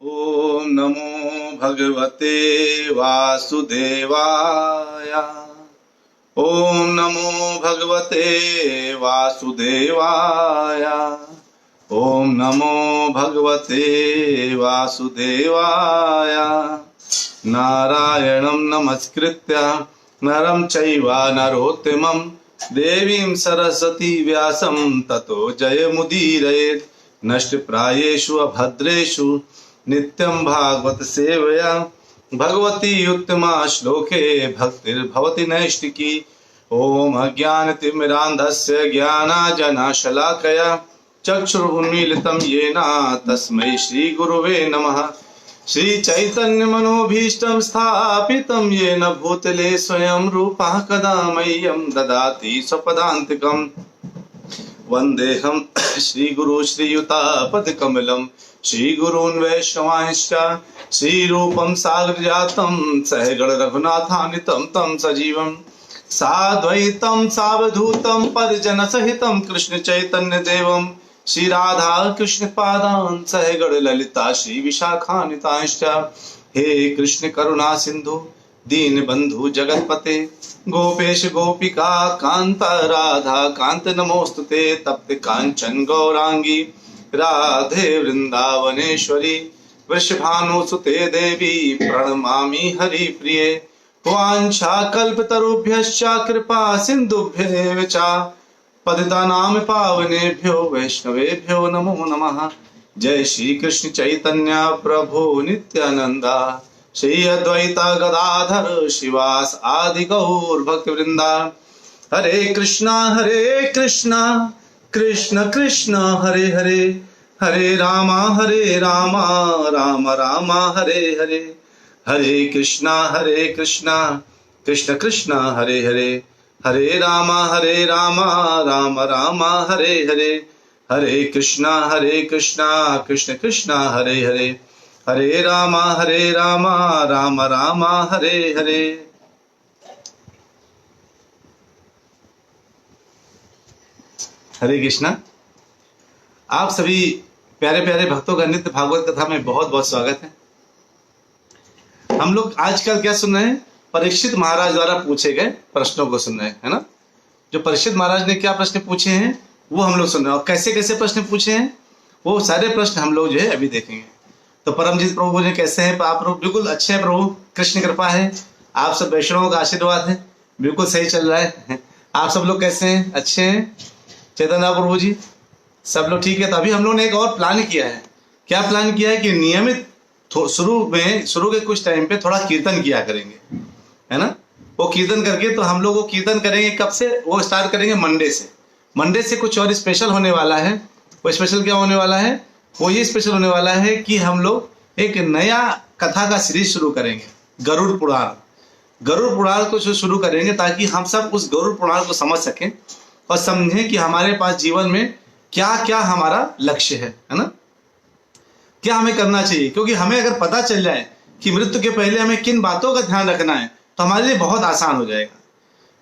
ओम नमो भगवते वासुदेवाय। ओम नमो भगवते वासुदेवाय। ओम नमो भगवते वासुदेवाय। नारायणं नमस्कृत्य नरं चैव नरोत्तमं देवीं सरस्वती व्यासं ततो जयमुदीरयेत्। नष्टप्रायेषु अभद्रेषु नित्यं भागवत सेवया भगवती उत्तमा श्लोके भक्तिर्भवति नैष्टिकी। ओम अज्ञानतिमिरान्धस्य ज्ञानाञ्जनशलाकया चक्षुरुन्मीलितं येन तस्मै श्रीगुरुवे नमः। श्रीचैतन्यमनोभीष्टं स्थापितं येन भूतले स्वयं रूपः कदा मह्यं ददाति स्वपदान्तिकम्। वन्देऽहं श्रीगुरु श्रीयुतापदकमलं श्रीगुरून् वैष्णवांश्च श्रीरूपं साग्रजातं सहगण रघुनाथान्वितं तं सजीवं साद्वैतं सावधूतं परिजनसहितं कृष्ण चैतन्य देवं श्रीराधा कृष्ण पादान् सहगण ललिता श्री विशाखान्वितांश्च। हे कृष्ण करुणा सिंधु दीन बंधु जगतपते गोपेश गोपिका कांत राधा कांत नमोस्तुते। तप्त कांचन गौरांगी राधे वृंदावनेश्वरी वृषभानुसुते देवी प्रणमामि हरिप्रिये। वाञ्छाकल्पतरुभ्यश्च कृपा सिन्धुभ्येव च पतितानां पावनेभ्यो वैष्णवेभ्यो नमो नमः। जय श्री कृष्ण चैतन्य प्रभु नित्यानंदा श्री अद्वैता गदाधर शिवास आदि गौर भक्त वृंदा। हरे कृष्णा कृष्ण कृष्ण हरे हरे हरे रामा राम राम हरे हरे। हरे कृष्णा कृष्ण कृष्ण हरे हरे हरे रामा राम राम हरे हरे। हरे कृष्णा कृष्ण कृष्ण हरे हरे हरे रामा राम राम हरे हरे। हरे कृष्णा। आप सभी प्यारे प्यारे भक्तों का नित्य भागवत कथा में बहुत बहुत स्वागत है। हम लोग आजकल क्या सुन रहे हैं? परीक्षित महाराज द्वारा पूछे गए प्रश्नों को सुन रहे हैं, है ना। जो परीक्षित महाराज ने क्या प्रश्न पूछे हैं वो हम लोग सुन रहे हैं, और कैसे कैसे प्रश्न पूछे हैं वो सारे प्रश्न हम लोग जो है अभी देखेंगे। तो परमजीत प्रभु ने कैसे हैं? आप लोग बिल्कुल अच्छे हैं, प्रभु कृष्ण कृपा है, आप सब वैष्णवों का आशीर्वाद है, बिल्कुल सही चल रहा है। आप सब लोग कैसे हैं? अच्छे हैं? चैतन्य प्रभु जी सब लोग ठीक है। तो अभी हम लोग ने एक और प्लान किया है। क्या प्लान किया है कि नियमित शुरू के कुछ टाइम पे थोड़ा कीर्तन किया करेंगे, है ना। वो कीर्तन करके तो हम लोग वो कीर्तन करेंगे कब से? वो स्टार्ट करेंगे मंडे से। मंडे से कुछ और स्पेशल होने वाला है। वो स्पेशल क्या होने वाला है? वो ये स्पेशल होने वाला है कि हम लोग एक नया कथा का सीरीज शुरू करेंगे, गरुड़ पुराण। गरुड़ पुराण को शुरू करेंगे ताकि हम सब उस गरुड़ पुराण को समझ सकें और समझें कि हमारे पास जीवन में क्या क्या हमारा लक्ष्य है ना, क्या हमें करना चाहिए। क्योंकि हमें अगर पता चल जाए कि मृत्यु के पहले हमें किन बातों का ध्यान रखना है तो हमारे लिए बहुत आसान हो जाएगा।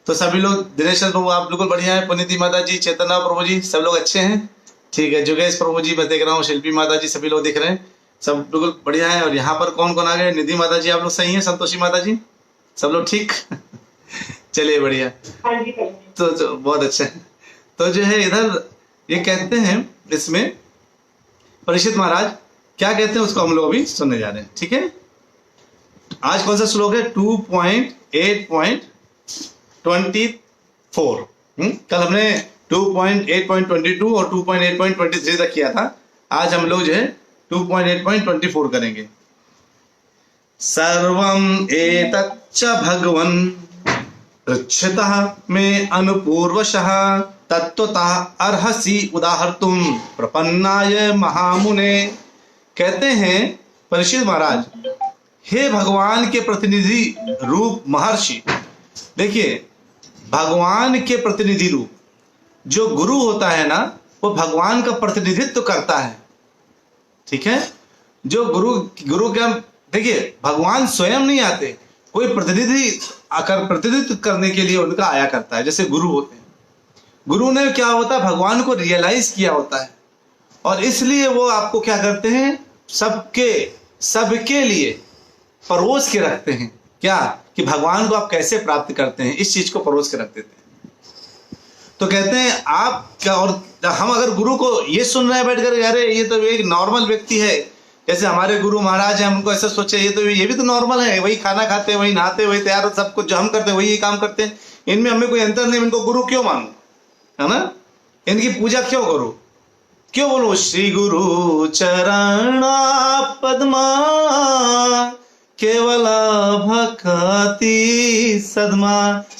तो सभी लोग, दिनेश प्रभु आप बिल्कुल बढ़िया है, पुनीति माता जी, चैतन्य प्रभु जी सब लोग अच्छे हैं, ठीक है। जुगेश प्रभु जी मैं देख रहा हूँ, शिल्पी माता जी सभी लोग दिख रहे हैं, सब बिल्कुल बढ़िया है। और यहाँ पर कौन कौन आ गए? निधि माता जी आप लोग सही है, संतोषी माता जी सब लोग ठीक चलिए बढ़िया। तो बहुत अच्छा है। तो जो है इधर ये कहते हैं, इसमें परीक्षित महाराज क्या कहते हैं उसको हम लोग अभी सुनने जा रहे हैं, ठीक है। आज कौन सा श्लोक है? 2.8.24। कल हमने 2.8.22 और 2.8.23 तक किया था। आज हम लोग जो है 2.8.24 करेंगे। सर्वं एतच्च भगवन् पृच्छतः मे अनुपूर्वशः तत्वतः अर्हसि उदाहर्तुम प्रपन्नाय महामुने। कहते हैं परीक्षित महाराज, हे भगवान के प्रतिनिधि रूप महर्षि। देखिए, भगवान के प्रतिनिधि रूप जो गुरु होता है ना, वो भगवान का प्रतिनिधित्व करता है, ठीक है। जो गुरु क्या, देखिए भगवान स्वयं नहीं आते, कोई प्रतिनिधित्व करने के लिए उनका आया करता है। जैसे गुरु होते हैं, गुरु ने क्या होता है, भगवान को रियलाइज किया होता है, और इसलिए वो आपको क्या करते हैं, सबके सबके लिए परोस के रखते हैं। क्या कि भगवान को आप कैसे प्राप्त करते हैं, इस चीज को परोस के रख देते हैं। तो कहते हैं आप क्या, और हम अगर गुरु को ये सुन रहे हैं बैठकर, अरे ये तो एक नॉर्मल व्यक्ति है, जैसे हमारे गुरु महाराज हैं, हमको ऐसा सोचे ये भी तो नॉर्मल है, वही खाना खाते हैं, वही नहाते, वही तैयार, सब कुछ जो हम करते हैं वही काम करते हैं, इनमें हमें कोई अंतर नहीं, इनको गुरु क्यों मानूं, है ना, इनकी पूजा क्यों करूं, क्यों बोलो श्री गुरु चरणा पद्मा केवल भक्ति सदमा,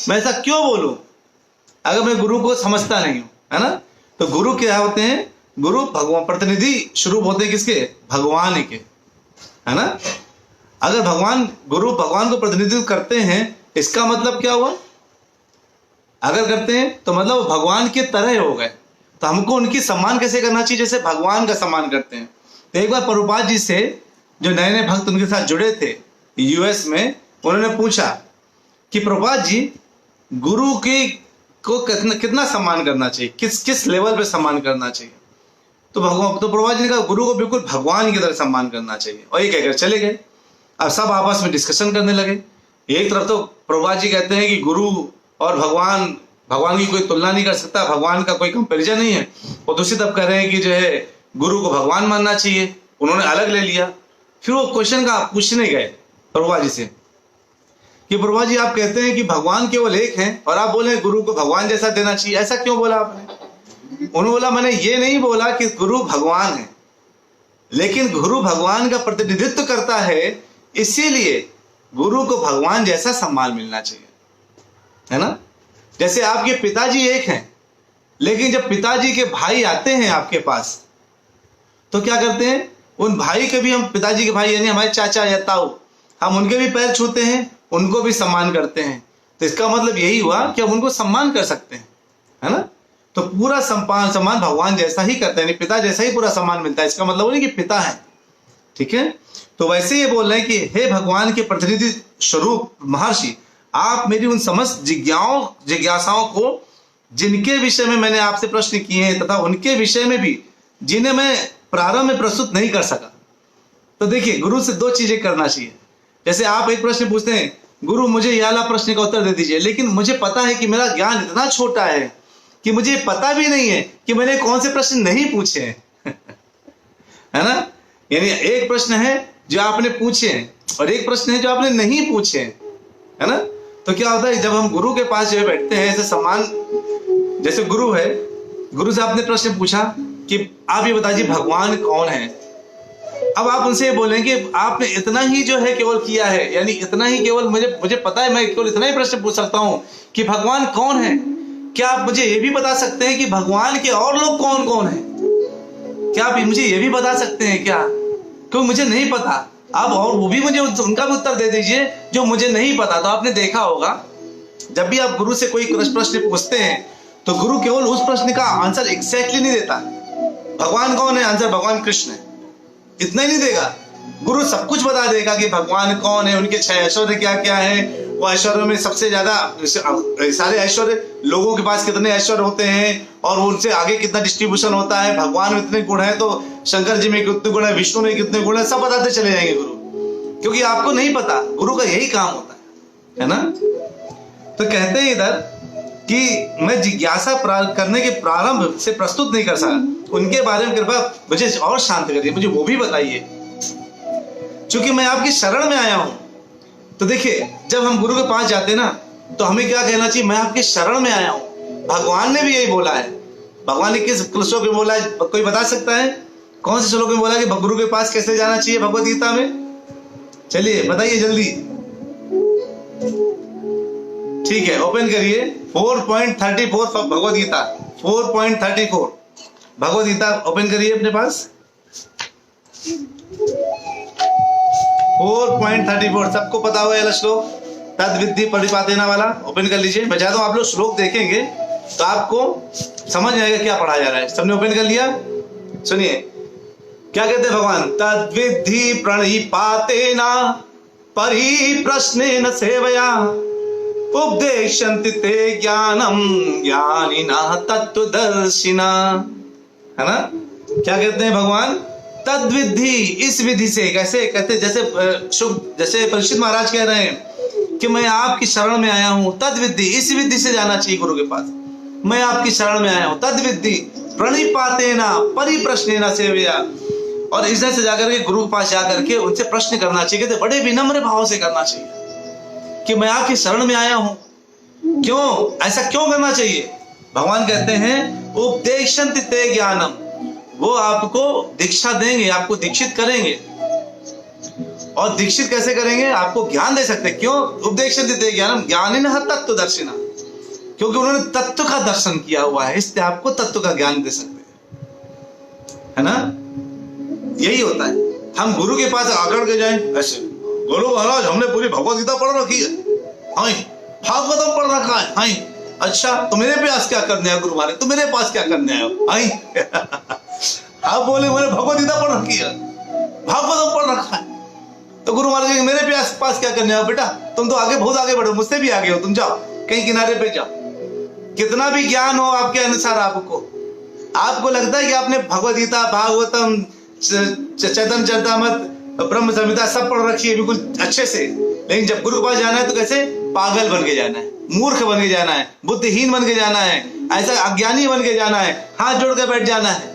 मैं ऐसा क्यों बोलूं अगर मैं गुरु को समझता नहीं हूं, है ना। तो गुरु क्या होते हैं, गुरु भगवान प्रतिनिधि स्वरूप होते हैं किसके, भगवान के, है ना। अगर गुरु भगवान को प्रतिनिधित्व करते हैं, इसका मतलब क्या हुआ, अगर करते हैं तो मतलब भगवान के तरह हो गए। तो हमको उनकी सम्मान कैसे करना चाहिए, जैसे भगवान का सम्मान करते हैं। तो एक बार प्रभुपाद जी से जो नए नए भक्त उनके साथ जुड़े थे यूएस में, उन्होंने पूछा कि प्रभुपाद जी गुरु को कितना सम्मान करना चाहिए, किस लेवल पे सम्मान करना चाहिए। तो प्रभुपाद जी ने कहा गुरु को बिल्कुल भगवान की तरह सम्मान करना चाहिए, और ये कहकर चले गए। अब सब आपस में डिस्कशन करने लगे। एक तरफ तो प्रभुपाद जी कहते हैं कि गुरु और भगवान की कोई तुलना नहीं कर सकता, भगवान का कोई कंपैरिजन नहीं है, और दूसरी तरफ कह रहे हैं कि जो है गुरु को भगवान मानना चाहिए, उन्होंने अलग ले लिया। फिर वो क्वेश्चन का पूछने गए प्रभुपाद जी से कि प्रभुपाद जी आप कहते हैं कि भगवान केवल एक है, और आप बोले गुरु को भगवान जैसा देना चाहिए, ऐसा क्यों बोला आपने। उन्होंने बोला मैंने ये नहीं बोला कि गुरु भगवान है, लेकिन गुरु भगवान का प्रतिनिधित्व करता है, इसीलिए गुरु को भगवान जैसा सम्मान मिलना चाहिए, है ना। जैसे आपके पिताजी एक हैं, लेकिन जब पिताजी के भाई आते हैं आपके पास, तो क्या करते हैं, उन भाई के भी हम, पिताजी के भाई यानी हमारे चाचा या ताऊ, हम उनके भी पैर छूते हैं, उनको भी सम्मान करते हैं। तो इसका मतलब यही हुआ कि हम उनको सम्मान कर सकते हैं, है ना। तो पूरा सम्मान भगवान जैसा ही करते हैं, पिता जैसा ही पूरा सम्मान मिलता है। इसका मतलब नहीं कि पिता है, ठीक है। तो वैसे ये बोल रहे हैं कि हे भगवान के प्रतिनिधि स्वरूप महर्षि, आप मेरी उन समस्त जिज्ञासाओं को, जिनके विषय में मैंने आपसे प्रश्न किए हैं, तथा उनके विषय में भी जिन्हें मैं प्रारंभ में प्रस्तुत नहीं कर सका। तो देखिए गुरु से दो चीजें करना चाहिए। जैसे आप एक प्रश्न पूछते हैं, गुरु मुझे यह वाला प्रश्न का उत्तर दे दीजिए, लेकिन मुझे पता है कि मेरा ज्ञान इतना छोटा है कि मुझे पता भी नहीं है कि मैंने कौन से प्रश्न नहीं पूछे हैं है ना। यानी एक प्रश्न है जो आपने पूछे हैं, और एक प्रश्न है जो आपने नहीं पूछे हैं, है ना। तो क्या होता है, जब हम गुरु के पास जो बैठते हैं, ऐसे सम्मान, जैसे गुरु है, गुरु से आपने प्रश्न पूछा कि आप ये बताइए भगवान कौन है। अब आप उनसे बोलेंगे आपने इतना ही जो है केवल किया है, यानी इतना ही केवल मुझे पता है, मैं केवल इतना ही प्रश्न पूछ सकता हूं कि भगवान कौन है। क्या आप मुझे ये भी बता सकते हैं कि भगवान के और लोग कौन कौन है, क्या आप मुझे ये भी बता सकते हैं क्या, क्योंकि मुझे नहीं पता। आप और वो भी मुझे उनका भी उत्तर दे दीजिए जो मुझे नहीं पता। तो आपने देखा होगा जब भी आप गुरु से कोई प्रश्न पूछते हैं, तो गुरु केवल उस प्रश्न का आंसर एग्जैक्टली नहीं देता। भगवान कौन है, आंसर भगवान कृष्ण है, इतना ही नहीं देगा। गुरु सब कुछ बता देगा कि भगवान कौन है, उनके 6 ऐश्वर्य क्या क्या है, वो ऐश्वर्य में सबसे ज्यादा, सारे ऐश्वर्य लोगों के पास कितने ऐश्वर्य होते हैं, और उनसे आगे कितना डिस्ट्रीब्यूशन होता है, भगवान में इतने गुण है, तो शंकर जी में कितने गुण है, विष्णु में कितने गुण है, सब बताते चले जाएंगे गुरु, क्योंकि आपको नहीं पता। गुरु का यही काम होता है ना। तो कहते हैं इधर कि मैं जिज्ञासा करने के प्रारंभ से प्रस्तुत नहीं कर सका, उनके बारे में कृपा मुझे और शांत करिए, मुझे वो भी बताइए, क्योंकि मैं आपकी शरण में आया हूं। तो देखिए जब हम गुरु के पास जाते हैं ना, तो हमें क्या कहना चाहिए, मैं आपके शरण में आया हूं। भगवान ने भी यही बोला है। भगवान ने किस श्लोक में बोला है, कोई बता सकता है कौन से श्लोक में बोला कि गुरु के पास कैसे जाना चाहिए भगवत गीता में? चलिए बताइए जल्दी। ठीक है, ओपन करिए 4.34 भगवत गीता, 4.34 भगवत गीता ओपन करिए अपने पास। 4.34 सबको पता हुआ है श्लोक, तद विद्धि परिपातेना वाला, ओपन कर लीजिए। मैं चाहता हूं आप लोग श्लोक देखेंगे तो आपको समझ आएगा क्या पढ़ा जा रहा है। सबने ओपन कर लिया? सुनिए क्या कहते हैं भगवान, तद विद्धि प्रणिपातेना परिप्रश्नेन सेवया उपदेशन्ति ते ज्ञानम ज्ञानिनः तत्त्वदर्शिनः, है ना। क्या कहते हैं भगवान, तद विधि, इस विधि से। कैसे कहते, जैसे जैसे परीक्षित महाराज कह रहे हैं कि मैं आपकी शरण में आया हूं, तद विधि, इस विधि से जाना चाहिए गुरु के पास। मैं आपकी शरण में आया हूं, तद विधि प्रणिपातेना परिप्रश्नेन सेवया। और इस से जाकर के गुरु के पास जाकर के उनसे प्रश्न करना चाहिए, कहते बड़े विनम्र भाव से करना चाहिए कि मैं आपकी शरण में आया हूं। क्यों, ऐसा क्यों करना चाहिए? भगवान कहते हैं उपदेशन्ति ते ज्ञानम, वो आपको दीक्षा देंगे, आपको दीक्षित करेंगे। और दीक्षित कैसे करेंगे? आपको ज्ञान दे सकते हैं। क्यों? उपदेशन्ति ते ज्ञानम ज्ञानिनः तत्त्वदर्शिनः, क्योंकि उन्होंने तत्व का दर्शन किया हुआ है, इसलिए आपको तत्व का ज्ञान दे सकते हैं, है ना? यही होता है। हम गुरु के पास आकर के जाएं ऐसे, गुरु महाराज हमने पूरी भगवत गीता पढ़ रखी है, हाँ भागवतम पढ़ रखा है, हाँ अच्छा तो मेरे पास क्या करने आए गुरु महाराज, तो मेरे पास क्या करने आए हो? आप बोले मैंने भगवत गीता पढ़ रखी है, भागवतम पढ़ रखा है, तो गुरु महाराज मेरे पास क्या करने आए बेटा, तुम तो आगे बहुत आगे बढ़ो, मुझसे भी आगे हो, तुम जाओ कहीं किनारे पे जाओ। कितना भी ज्ञान हो आपके अनुसार, आपको लगता है कि आपने भगवत गीता, भागवतम, चैतन्य चरितामृत, ब्रह्म संहिता सब पढ़ रखी है बिल्कुल अच्छे से, लेकिन जब गुरु के पास जाना है तो कैसे पागल बन के जाना है, मूर्ख बन के जाना है, बुद्धिहीन बन के जाना है, ऐसा अज्ञानी बन के जाना है, हाथ जोड़ के बैठ जाना है,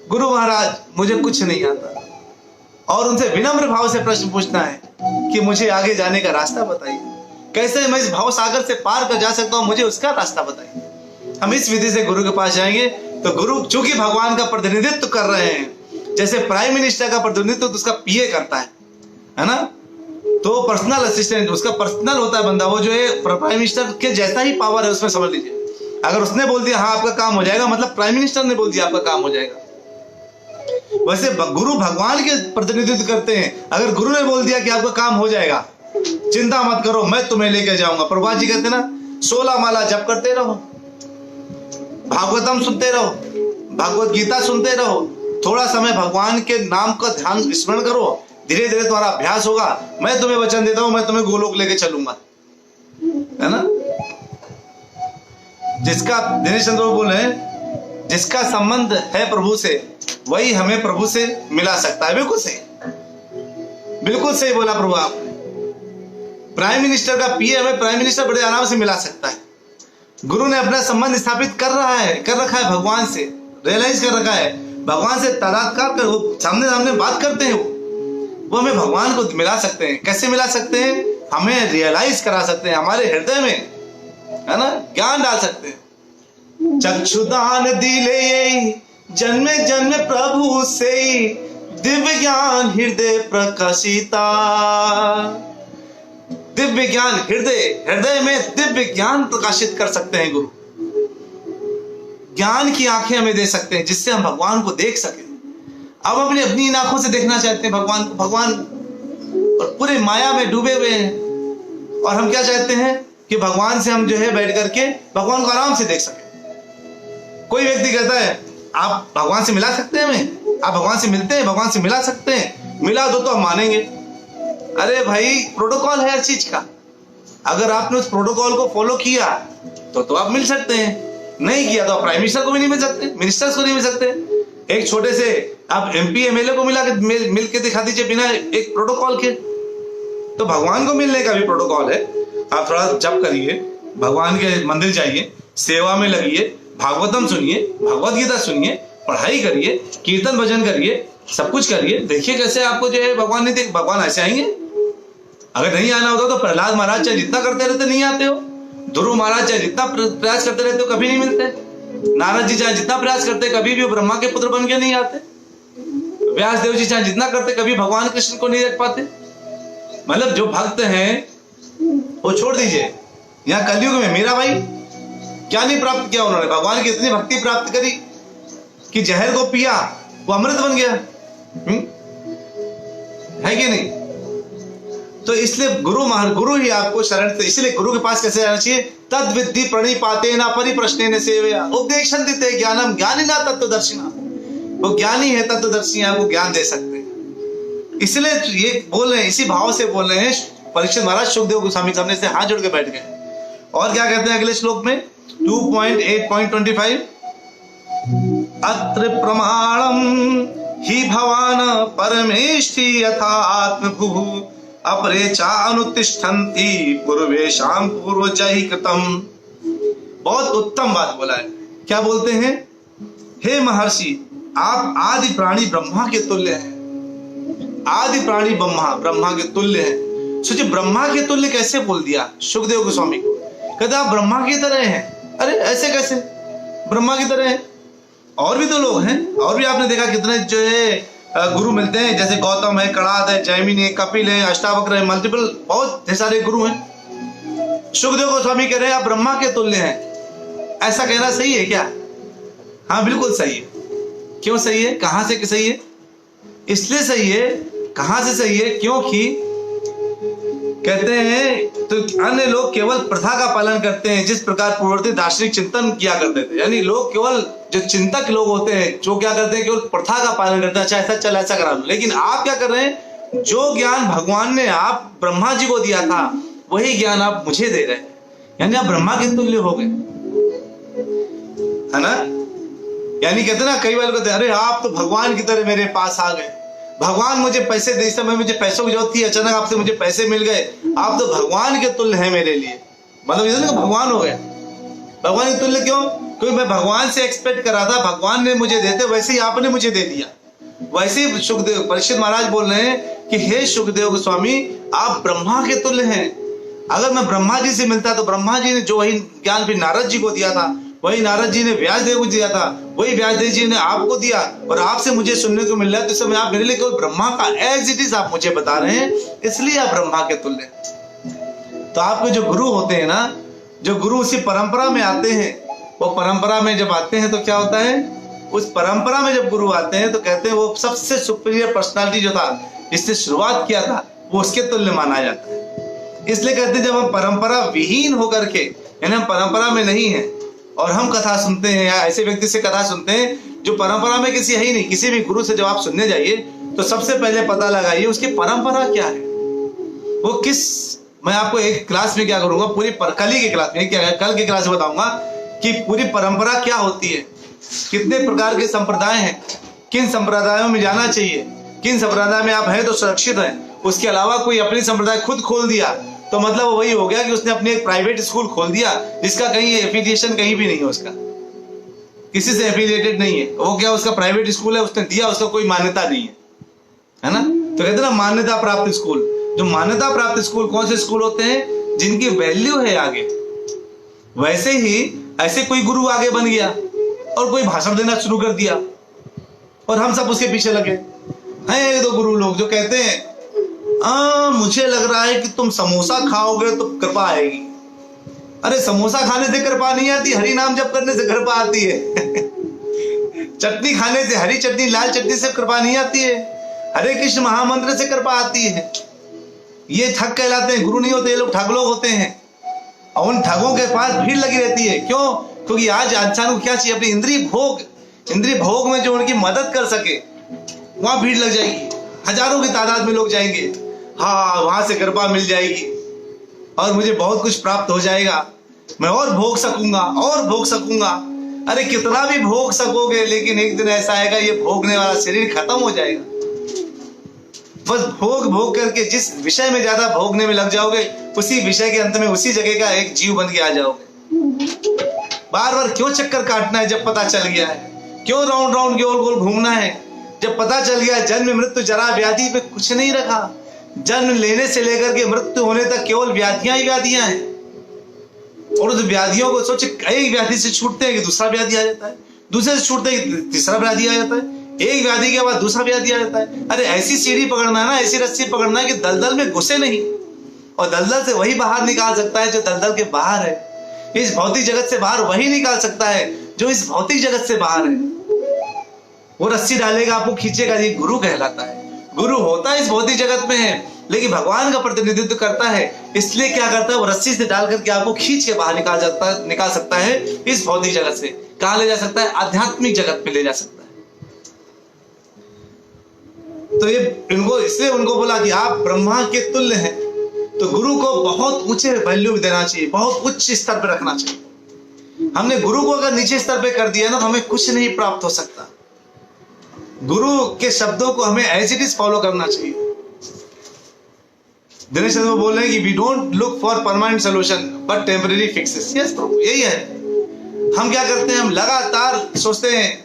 गुरु महाराज मुझे कुछ नहीं आता। और उनसे विनम्र भाव से प्रश्न पूछना है कि मुझे आगे जाने का रास्ता बताइए, कैसे मैं इस भाव सागर से पार कर जा सकता हूं, मुझे उसका रास्ता बताइए। हम इस विधि से गुरु के पास जाएंगे तो गुरु चूंकि भगवान का प्रतिनिधित्व कर रहे हैं, जैसे प्राइम मिनिस्टर का प्रतिनिधित्व तो उसका पीए करता है ना, तो पर्सनल असिस्टेंट उसका पर्सनल होता है बंदा, वो जो है प्राइम मिनिस्टर के जैसा ही पावर है उसमें, समझ लीजिए। अगर उसने बोल दिया हाँ आपका काम हो जाएगा, मतलब प्राइम मिनिस्टर ने बोल दिया आपका काम हो जाएगा। वैसे गुरु भगवान के प्रतिनिधित्व करते हैं, अगर गुरु ने बोल दिया कि आपका काम हो जाएगा, चिंता मत करो मैं तुम्हें लेकर जाऊंगा। प्रभुपाद जी कहते ना 16 माला जप करते रहो, भागवतम सुनते रहो, भगवत गीता सुनते रहो, थोड़ा समय भगवान के नाम का ध्यान स्मरण करो, धीरे धीरे तुम्हारा अभ्यास होगा। मैं तुम्हें वचन देता हूं, मैं तुम्हें गोलोक लेके चलूंगा, है ना। जिसका दिनेश चंद्र बोले जिसका संबंध है प्रभु से वही हमें प्रभु से मिला सकता है। बिल्कुल सही, बिल्कुल सही बोला प्रभु आप। प्राइम मिनिस्टर का पीए हमें प्राइम मिनिस्टर बड़े आराम से मिला सकता है। गुरु ने अपना संबंध स्थापित कर रखा है भगवान से, रियलाइज कर रखा है भगवान से, तादात्कार कर वो सामने सामने बात करते हैं, वो हमें भगवान को मिला सकते हैं। कैसे मिला सकते हैं? हमें रियलाइज करा सकते हैं, हमारे हृदय में, है ना, ज्ञान डाल सकते हैं। चक्षुदान दिले जन्मे जन्मे प्रभु से, दिव्य ज्ञान हृदय प्रकाशिता। दिव्य ज्ञान हृदय में दिव्य ज्ञान प्रकाशित कर सकते हैं गुरु। ज्ञान की आंखें हमें दे सकते हैं जिससे हम भगवान को देख सकें। अब अपनी इन आंखों से देखना चाहते हैं भगवान को, भगवान और पूरे माया में डूबे हुए हैं, और हम क्या चाहते हैं कि भगवान से हम जो है बैठ करके भगवान को आराम से देख सकें। कोई व्यक्ति कहता है आप भगवान से मिला सकते हैं हमें, आप भगवान से मिलते हैं, भगवान से मिला सकते हैं, मिला दो तो हम मानेंगे। अरे भाई प्रोटोकॉल है हर चीज का, अगर आपने उस प्रोटोकॉल को फॉलो किया तो आप मिल सकते हैं, नहीं किया तो आप प्राइम मिनिस्टर को भी नहीं मिल सकते, मिनिस्टर्स को नहीं मिल सकते। एक छोटे से आप एमपी एमएलए को मिल के दिखा दीजिए बिना एक प्रोटोकॉल के। तो भगवान को मिलने का भी प्रोटोकॉल है। आप थोड़ा जप करिए, भगवान के मंदिर जाइए, सेवा में लगिए, भागवतम सुनिए, भगवत गीता सुनिए, पढ़ाई करिए, कीर्तन भजन करिए, सब कुछ करिए, देखिए कैसे आपको जो है भगवान नहीं भगवान ऐसे आएंगे। अगर नहीं आना होता तो प्रहलाद महाराज चाहे जितना करते रहते नहीं आते हो, ध्रुव महाराज चाहे जितना प्रयास करते रहते हो कभी नहीं मिलते, नारद जी चाहे जितना प्रयास करते कभी भी वो ब्रह्मा के पुत्र बन के नहीं आते, व्यास देव जी चाहे जितना करते कभी भगवान कृष्ण को नहीं देख पाते। मतलब जो भक्त हैं वो छोड़ दीजिए, यहाँ कलयुग में मीरा भाई क्या नहीं प्राप्त किया उन्होंने, भगवान की इतनी भक्ति प्राप्त करी कि जहर को पिया वो अमृत बन गया, है कि नहीं। तो इसलिए गुरु ही आपको शरण, इसलिए गुरु के पास कैसे जाना चाहिए? तद विद्धि प्रणिपातेन परिप्रश्नेन सेवया उपदेशन्ति ते ज्ञानम ज्ञानिना तत्त्वदर्शिना। वो ज्ञानी है, तत्वदर्शी है, आपको ज्ञान दे सकते हैं। इसलिए ये बोल रहे हैं, इसी भाव से बोल रहे हैं। परीक्षित महाराज सुखदेव गोस्वामी सामने से हाथ जोड़ के बैठ गए, और क्या कहते हैं अगले श्लोक में 2.8.25 अत्र प्रमाणम ही भवान परमेष्टि यथा आत्मभुः अपरे चानुतिष्ठन्ति पूर्वेशाम पूर्वजैः कृतम्। बहुत उत्तम बात बोला है। क्या बोलते हैं? हे महर्षि, आप आदि प्राणी ब्रह्मा के तुल्य हैं। आदि प्राणी ब्रह्मा के तुल्य हैं। सोचिए, ब्रह्मा के तुल्य कैसे बोल दिया सुखदेव गोस्वामी को? कहते आप ब्रह्मा की तरह हैं। अरे ऐसे कैसे ब्रह्मा की तरह हैं? और भी तो लोग हैं, और भी आपने देखा कितने जो है गुरु मिलते हैं, जैसे गौतम है, कणाद है, जैमिनी है, कपिल है, अष्टावक्र है, मल्टीपल बहुत सारे गुरु हैं। सुखदेव गोस्वामी कह रहे हैं आप ब्रह्मा के तुल्य हैं। ऐसा कहना सही है क्या? हाँ बिल्कुल सही है। क्यों सही है? कहां से सही है? इसलिए सही है। कहां से सही है? क्योंकि कहते हैं तो अन्य लोग केवल प्रथा का पालन करते हैं, जिस प्रकार पूर्ववर्ती दार्शनिक चिंतन किया करते थे। यानी लोग केवल जो चिंतक लोग होते हैं, जो क्या करते हैं, केवल प्रथा का पालन करते हैं। अच्छा ऐसा चल ऐसा करा लो। लेकिन आप क्या कर रहे हैं? जो ज्ञान भगवान ने आप ब्रह्मा जी को दिया था, वही ज्ञान आप मुझे दे रहे हैं। यानी आप ब्रह्मा के तुल्य हो गए, है ना? यानी कहते ना, कई बार कहते अरे आप तो भगवान की तरह मेरे पास आ गए, भगवान मुझे पैसे दे, समय मुझे पैसों की जरूरत थी, अचानक आपसे मुझे पैसे मिल गए, आप तो भगवान के तुल्य हैं मेरे लिए। मतलब इधर भगवान हो गया। भगवान के तुल्य क्यों? क्योंकि मैं भगवान से एक्सपेक्ट कर रहा था, भगवान ने मुझे देते, वैसे ही आपने मुझे दे दिया। वैसे ही सुखदेव परीक्षित महाराज बोल रहे हैं कि हे सुखदेव गोस्वामी, आप ब्रह्मा के तुल्य हैं। अगर मैं ब्रह्मा जी से मिलता तो ब्रह्मा जी ने जो वही ज्ञान फिर नारद जी को दिया था, वही नारद जी ने व्यासदेव को दिया था, वही व्यासदेव जी ने आपको दिया, और आपसे मुझे सुनने को मिल रहा है। तो समय आप मेरे लिए केवल ब्रह्मा का एज इट इज आप मुझे बता रहे हैं, इसलिए आप ब्रह्मा के तुल्य हैं। तो आपके जो गुरु होते हैं ना, जो गुरु उसी परंपरा में आते हैं, वो परंपरा में जब आते हैं तो क्या होता है? उस परंपरा में जब गुरु आते हैं तो कहते हैं वो सबसे सुपीरियर पर्सनालिटी जो था, जिसने शुरुआत किया था, वो उसके तुल्य माना जाता है। इसलिए कहते हैं जब हम परंपरा विहीन होकर के, यानी हम परंपरा में नहीं है और हम कथा सुनते हैं, या ऐसे व्यक्ति से कथा सुनते हैं जो परंपरा में किसी है ही नहीं, किसी भी गुरु से जब आप सुनने जाइए तो सबसे पहले पता लगाइए उसकी परंपरा क्या है, वो किस। मैं आपको एक क्लास में क्या करूंगा, पूरी कल की क्लास में, क्या कल की क्लास में बताऊंगा कि पूरी परंपरा क्या होती है, कितने प्रकार के संप्रदाय हैं, किन संप्रदायों में जाना चाहिए, किन संप्रदाय में आप हैं तो सुरक्षित हैं। उसके अलावा कोई अपनी संप्रदाय खुद खोल दिया तो मतलब वही हो गया कि उसने अपनी एक प्राइवेट स्कूल खोल दिया, जिसका कहीं एफिलिएशन कहीं भी नहीं है, उसका किसी से एफिलिएटेड नहीं है। वो क्या, उसका प्राइवेट स्कूल है, उसने दिया, उसका कोई मान्यता नहीं है ना? तो कहते ना मान्यता प्राप्त स्कूल। जो मान्यता प्राप्त स्कूल कौन से स्कूल होते हैं? जिनकी वैल्यू है आगे। वैसे ही ऐसे कोई गुरु आगे बन गया और कोई भाषण देना शुरू कर दिया और हम सब उसके पीछे लगे। हैं एक दो गुरु लोग जो कहते हैं मुझे लग रहा है कि तुम समोसा खाओगे तो कृपा आएगी। अरे समोसा खाने से कृपा नहीं आती, हरि नाम जप करने से कृपा आती है। चटनी खाने से, हरी चटनी लाल चटनी से कृपा नहीं आती है, हरे कृष्ण महामंत्र से कृपा आती है। ये ठग कहलाते हैं, गुरु नहीं होते, ये लोग ठग लोग होते हैं। और उन ठगों के पास भीड़ लगी रहती है। क्यों? क्योंकि आज इंसान को क्या चाहिए? अपनी इंद्रिय भोग में जो उनकी मदद कर सके, वहां भीड़ लग जाएगी, हजारों की तादाद में लोग जाएंगे। हाँ, वहां से कृपा मिल जाएगी और मुझे बहुत कुछ प्राप्त हो जाएगा, मैं और भोग सकूंगा और भोग सकूंगा। अरे कितना भी भोग सकोगे, लेकिन एक दिन ऐसा आएगा ये भोगने वाला शरीर खत्म हो जाएगा। बस भोग करके जिस विषय में ज्यादा भोगने में लग जाओगे, उसी विषय के अंत में उसी जगह का एक जीव बन के आ जाओगे। बार बार क्यों चक्कर काटना है जब पता चल गया है? क्यों राउंड राउंड गोल गोल घूमना है जब पता चल गया जन्म मृत्यु जरा व्याधि पे कुछ नहीं रखा। जन्म लेने से लेकर के मृत्यु होने तक केवल व्याधियां ही व्याधियां हैं। और उस व्याधियों को सोचे, एक व्याधि से छूटते हैं कि दूसरा व्याधि आ जाता है, दूसरे से छूटते हैं तीसरा व्याधि आ जाता है, एक व्याधि के बाद दूसरा व्याधि आ जाता है। अरे ऐसी सीढ़ी पकड़ना है ना, ऐसी रस्सी पकड़ना है कि दलदल में घुसे नहीं, और दलदल से वही बाहर निकाल सकता है जो दलदल के बाहर है। इस भौतिक जगत से बाहर वही निकाल सकता है जो इस भौतिक जगत से बाहर है। वो रस्सी डालेगा, आपको खींचेगा, ये गुरु कहलाता है। गुरु होता है इस भौतिक जगत में है, लेकिन भगवान का प्रतिनिधित्व करता है, इसलिए क्या करता है, वो रस्सी से डाल करके आपको खींच के बाहर निकाल सकता है इस भौतिक जगत से। कहां ले जा सकता है? आध्यात्मिक जगत में ले जा सकता है। तो ये इनको, इसलिए उनको बोला कि आप ब्रह्मा के तुल्य हैं। तो गुरु को बहुत ऊंचे वैल्यू देना चाहिए, बहुत उच्च स्तर पर रखना चाहिए। हमने गुरु को अगर नीचे स्तर पे कर दिया ना, तो हमें कुछ नहीं प्राप्त हो सकता। गुरु के शब्दों को हमें एज इट इज फॉलो करना चाहिए। दिनेश चंद्र बोल रहे हैं कि we don't look for permanent solution but temporary fixes. Yes प्रभु, यही है। हम क्या करते हैं, हम लगातार सोचते हैं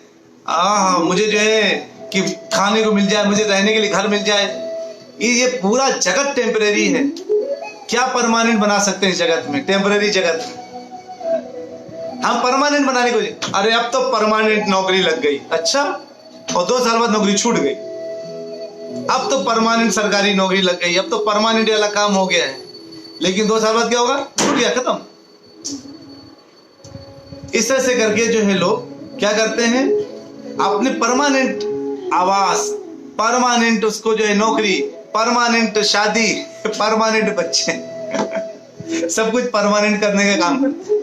मुझे जो है कि खाने को मिल जाए, मुझे रहने के लिए घर मिल जाए। ये पूरा जगत टेम्परेरी है। क्या परमानेंट बना सकते हैं इस जगत में, टेम्परेरी जगत में? हम परमानेंट बनाने को, अरे अब तो परमानेंट नौकरी लग गई, अच्छा, और 2 साल बाद नौकरी छूट गई। अब तो परमानेंट सरकारी नौकरी लग गई, अब तो परमानेंट वाला काम हो गया है, लेकिन 2 साल बाद क्या होगा? छूट गया, खत्म। इस तरह से करके जो है लोग क्या करते हैं, अपने परमानेंट आवास, परमानेंट उसको जो है नौकरी, परमानेंट शादी, परमानेंट बच्चे सब कुछ परमानेंट करने का काम करते हैं।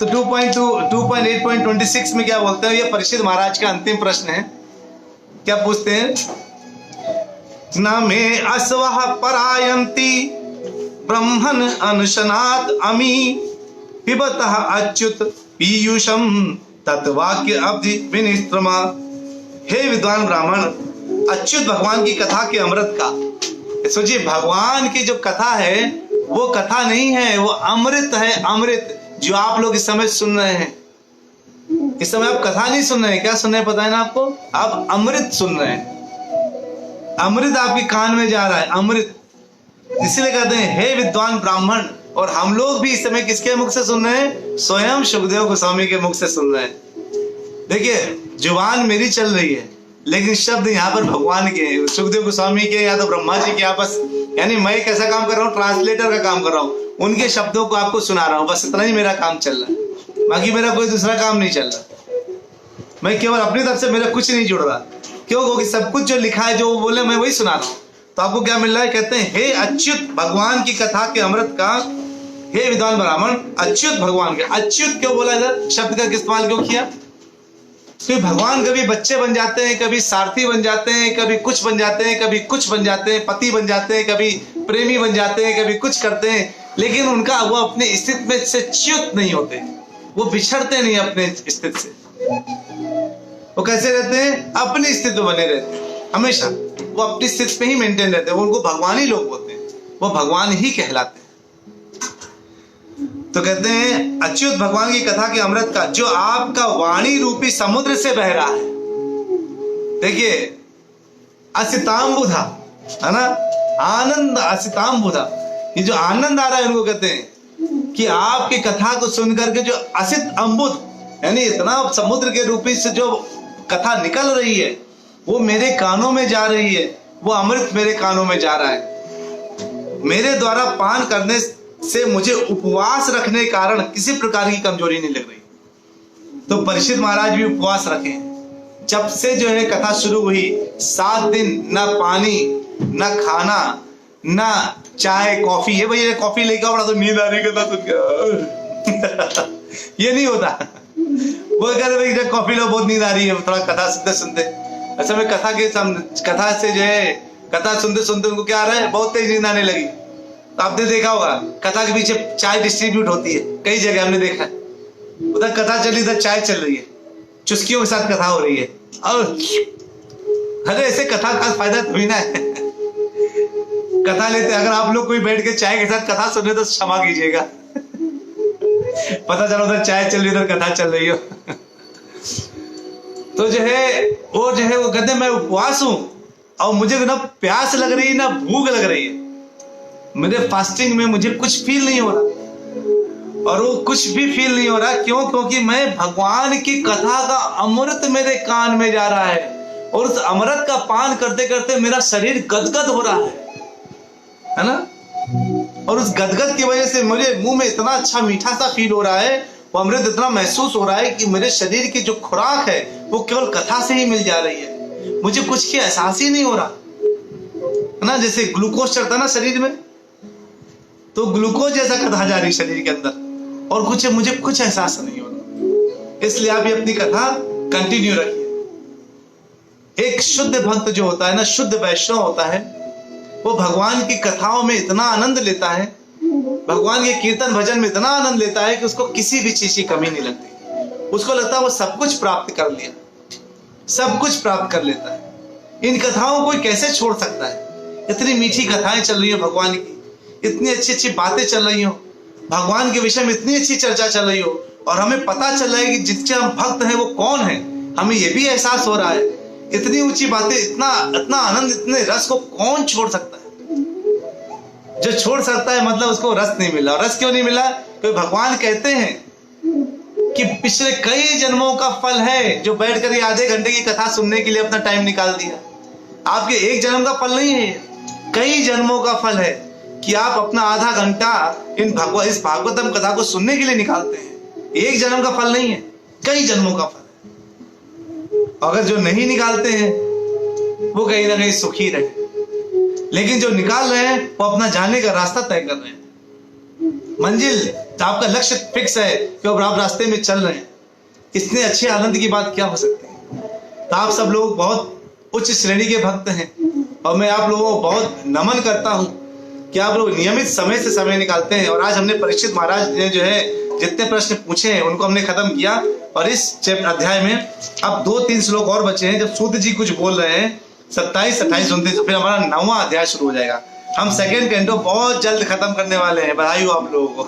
तो 2.8.26 में क्या बोलते हैं, ये परीक्षित महाराज का अंतिम प्रश्न है। क्या पूछते हैं? न मे अस्वः परायन्ति ब्रह्मन् अनशनात् अमी पिबतः अच्युत पीयूषम तत्वाक्य अब्धि विनिश्रमा। हे विद्वान ब्राह्मण, अच्युत भगवान की कथा के अमृत का, सोचिए, भगवान की जो कथा है वो कथा नहीं है, वो अमृत है। अमृत जो आप लोग इस समय सुन रहे हैं, इस समय आप कथा नहीं सुन रहे हैं, क्या सुन रहे हैं पता है ना आपको? आप अमृत सुन रहे हैं। अमृत आपके कान में जा रहा है, अमृत। इसलिए कहते हैं हे विद्वान ब्राह्मण। और हम लोग भी इस समय किसके मुख से सुन रहे हैं? स्वयं सुखदेव गोस्वामी के मुख से सुन रहे हैं। देखिए, जुबान मेरी चल रही है, लेकिन शब्द यहाँ पर भगवान के हैं, सुखदेव गोस्वामी के या तो ब्रह्मा जी के आपस, यानी मैं एक ऐसा काम कर रहा हूँ, ट्रांसलेटर का काम कर रहा हूँ, उनके शब्दों को आपको सुना रहा हूँ, बस इतना ही मेरा काम चल रहा है। बाकी मेरा कोई दूसरा काम नहीं चल रहा। मैं केवल अपनी तरफ से, मेरा कुछ नहीं जुड़ रहा। क्यों? क्योंकि सब कुछ जो लिखा है, जो वो बोले, मैं वही सुना रहा हूँ। तो आपको क्या मिल रहा है? कहते हैं हे अच्युत भगवान की कथा के अमृत का, हे विद्वान ब्राह्मण, अच्युत भगवान के। अच्युत क्यों बोला इधर? शब्द का इस्तेमाल क्यों किया? क्योंकि भगवान कभी बच्चे बन जाते हैं, कभी सारथी बन जाते हैं, कभी कुछ बन जाते हैं, कभी कुछ बन जाते हैं, पति बन जाते हैं, कभी प्रेमी बन जाते हैं, कभी कुछ करते हैं, लेकिन उनका वो अपने स्थिति में से च्युत नहीं होते, वो बिछड़ते नहीं अपने स्थिति से। वो कैसे रहते हैं? अपनी स्थिति में बने रहते हैं हमेशा। वो अपनी स्थिति में ही मेंटेन रहते हैं। उनको भगवान ही लोग बोलते हैं, वो भगवान ही कहलाते हैं। तो कहते हैं अच्युत भगवान की कथा के अमृत का, जो आपका वाणी रूपी समुद्र से बह रहा है। देखिए, असितांबुधा है ना, आनंद, असितांबुधा, ये जो आनंद आ रहा है उनको कहते हैं कि आपकी कथा को सुन करके जो असित अम्बुद, यानी इतना समुद्र के रूपी से जो कथा निकल रही है, वो मेरे कानों में जा रही है, वो अमृत मेरे कानों में जा रहा है। मेरे द्वारा पान करने से मुझे उपवास रखने के कारण किसी प्रकार की कमजोरी नहीं लग रही। तो परीक्षित महाराज भी उपवास रखे। जब से जो है कथा शुरू हुई, 7 दिन ना पानी, ना खाना, ना चाय कॉफी। ये भैया कॉफी लेके बड़ा तो नींद आ रही कथा सुन के ये नहीं होता। वो कहते भाई जब कॉफी लो, बहुत नींद आ रही है, थोड़ा कथा सुनते सुनते। अच्छा, मैं कथा से जो है, कथा सुनते सुनते उनको क्या आ रहा है, बहुत तेज नींद आने लगी। तो आपने देखा होगा कथा के पीछे चाय डिस्ट्रीब्यूट होती है, कई जगह हमने देखा है। उधर कथा चली, इधर चाय चल रही है, चुस्कियों के साथ कथा हो रही है। और अरे ऐसे कथा का फायदा थोड़ी ना है। कथा लेते, अगर आप लोग कोई बैठ के चाय के साथ कथा सुने तो क्षमा कीजिएगा, पता चला उधर चाय चल रही, इधर कथा चल रही हो। तो जो है वो कहते मैं उपवास हूं और मुझे ना प्यास लग रही है ना भूख लग रही है। मेरे फास्टिंग में मुझे कुछ फील नहीं हो रहा, और वो कुछ भी फील नहीं हो रहा। क्यों? क्योंकि मैं भगवान की कथा का अमृत मेरे कान में जा रहा है, और उस अमृत का पान करते करते मेरा शरीर गदगद हो रहा है ना। और उस गदगद की वजह से मुझे मुंह में इतना अच्छा मीठा सा फील हो रहा है, वो अमृत इतना महसूस हो रहा है कि मेरे शरीर की जो खुराक है वो केवल कथा से ही मिल जा रही है। मुझे कुछ की एहसास ही नहीं हो रहा है ना। जैसे ग्लूकोज चढ़ता ना शरीर में, तो ग्लूकोज जैसा कथा जा रही शरीर के अंदर, और मुझे कुछ एहसास नहीं हो रहा। इसलिए आप ये अपनी कथा कंटिन्यू रखिए। एक शुद्ध भक्त जो होता है ना, शुद्ध वैष्णव होता है, वो भगवान की कथाओं में इतना आनंद लेता है, भगवान के कीर्तन भजन में इतना आनंद लेता है कि उसको किसी भी चीज की कमी नहीं लगती। उसको लगता है वो सब कुछ प्राप्त कर लिया, सब कुछ प्राप्त कर लेता है। इन कथाओं को कैसे छोड़ सकता है? इतनी मीठी कथाएं चल रही हो भगवान की, इतनी अच्छी अच्छी बातें चल रही हो, भगवान के विषय में इतनी अच्छी चर्चा चल रही हो, और हमें पता चल रहा है कि जिसके हम भक्त हैं वो कौन है। हमें ये भी एहसास हो रहा है, इतनी ऊंची बातें, इतना इतना आनंद, इतने रस को कौन छोड़ सकता है? जो छोड़ सकता है मतलब उसको रस नहीं मिला। और रस क्यों नहीं मिला? क्योंकि भगवान कहते हैं कि पिछले कई जन्मों का फल है जो बैठकर ये आधे घंटे की कथा सुनने के लिए अपना टाइम निकाल दिया। आपके एक जन्म का फल नहीं है, कई जन्मों का फल है कि आप अपना आधा घंटा इस भागवतम कथा को सुनने के लिए निकालते हैं। एक जन्म का फल नहीं है, कई जन्मों का फल है। अगर जो नहीं निकालते हैं वो कहीं ना कहीं सुखी रहे, लेकिन जो निकाल रहे हैं वो अपना जाने का रास्ता तय कर रहे हैं। मंजिल, तो आपका लक्ष्य फिक्स है कि अब आप रास्ते में चल रहे हैं। इसने अच्छे आनंद की बात क्या हो सकती है? तो आप सब लोग बहुत उच्च श्रेणी के भक्त हैं, और मैं आप लोगों को बहुत नमन करता हूं कि आप लोग नियमित समय से समय निकालते हैं। और आज हमने परीक्षित महाराज ने जो है जितने प्रश्न पूछे हैं उनको हमने खत्म किया, और इस अध्याय में अब 2-3 श्लोक और बचे हैं। जब सूत जी कुछ बोल रहे हैं 27, 28, 29, तो फिर हमारा 9वां अध्याय शुरू हो जाएगा। हम सेकेंड कैंटो बहुत जल्द खत्म करने वाले हैं, बधाई हो आप लोगों को।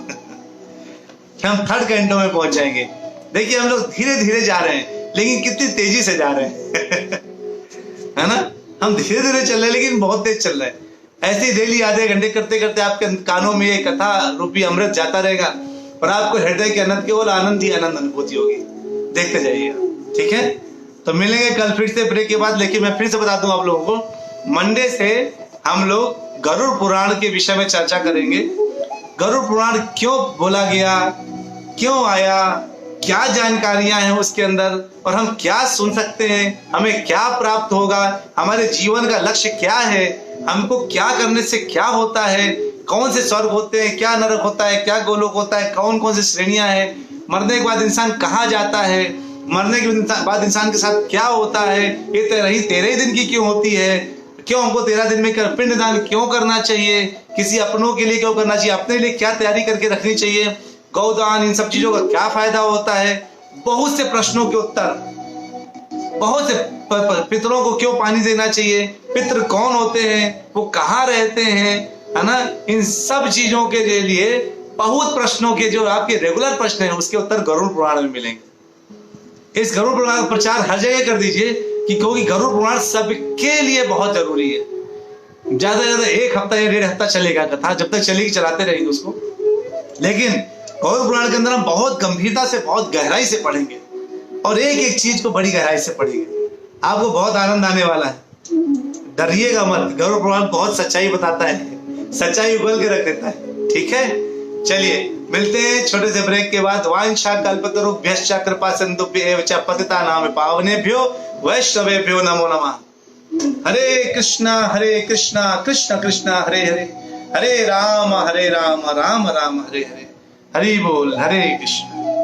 हम थर्ड कैंटो में पहुंच जाएंगे। देखिए हम लोग धीरे धीरे जा रहे हैं, लेकिन कितनी तेजी से जा रहे हैं है ना? हम धीरे धीरे चल रहे हैं लेकिन बहुत तेज चल रहे हैं। ऐसे ही डेली आधे घंटे करते करते आपके कानों में ये कथा रूपी अमृत जाता रहेगा, और आपको हृदय के अनंत केवल आनंद ही आनंद अनुभूति होगी। देखते जाइएगा, ठीक है? तो मिलेंगे कल फिर से ब्रेक के बाद। लेकिन मैं फिर से बता दूं आप लोगों को, मंडे से हम लोग गरुड़ पुराण के विषय में चर्चा करेंगे। गरुड़ पुराण क्यों बोला गया, क्यों आया, क्या जानकारियां हैं उसके अंदर, और हम क्या सुन सकते हैं, हमें क्या प्राप्त होगा, हमारे जीवन का लक्ष्य क्या है, हमको क्या करने से क्या होता है, कौन से स्वर्ग होते हैं, क्या नरक होता है, क्या गोलोक होता है, कौन कौन सी श्रेणियां हैं, मरने के बाद इंसान कहाँ जाता है, मरने के बाद इंसान के साथ क्या होता है, ये 13 दिन की क्यों होती है, क्यों हमको 13 दिन में पिंडदान क्यों करना चाहिए, किसी अपनों के लिए क्यों करना चाहिए, अपने लिए क्या तैयारी करके रखनी चाहिए, गौदान, इन सब चीजों का क्या फायदा होता है, बहुत से प्रश्नों के उत्तर, बहुत से पितरों को क्यों पानी देना चाहिए, पितृ कौन होते हैं, वो कहाँ रहते हैं, है ना? इन सब चीजों के लिए बहुत प्रश्नों के जो आपके रेगुलर प्रश्न हैं उसके उत्तर गरुड़ पुराण में मिलेंगे। इस गरुड़ पुराण का प्रचार हर जगह कर दीजिए, कि क्योंकि गरुड़ पुराण सबके लिए बहुत जरूरी है। ज्यादा से ज्यादा 1 हफ्ता या 1.5 हफ्ता चलेगा कथा, जब तक चलेगी चलाते रहेंगे उसको, लेकिन गरुड़ पुराण के अंदर हम बहुत गंभीरता से, बहुत गहराई से पढ़ेंगे, और एक एक चीज को बड़ी गहराई से पढ़ेंगे। आपको बहुत आनंद आने वाला है, डरिएगा मत। गरुड़ पुराण बहुत सच्चाई बताता है, सच्चाई उगल के रख देता है, ठीक है? चलिए मिलते हैं छोटे से ब्रेक के बाद। वांछा कल्पतरुभ्यश्च कृपा सिंधुभ्येव च पतितानां पावनेभ्यो वैष्णवेभ्यो नमो नमः। हरे कृष्णा कृष्ण कृष्ण हरे हरे, हरे राम राम राम हरे हरे। हरि बोल, हरे कृष्ण।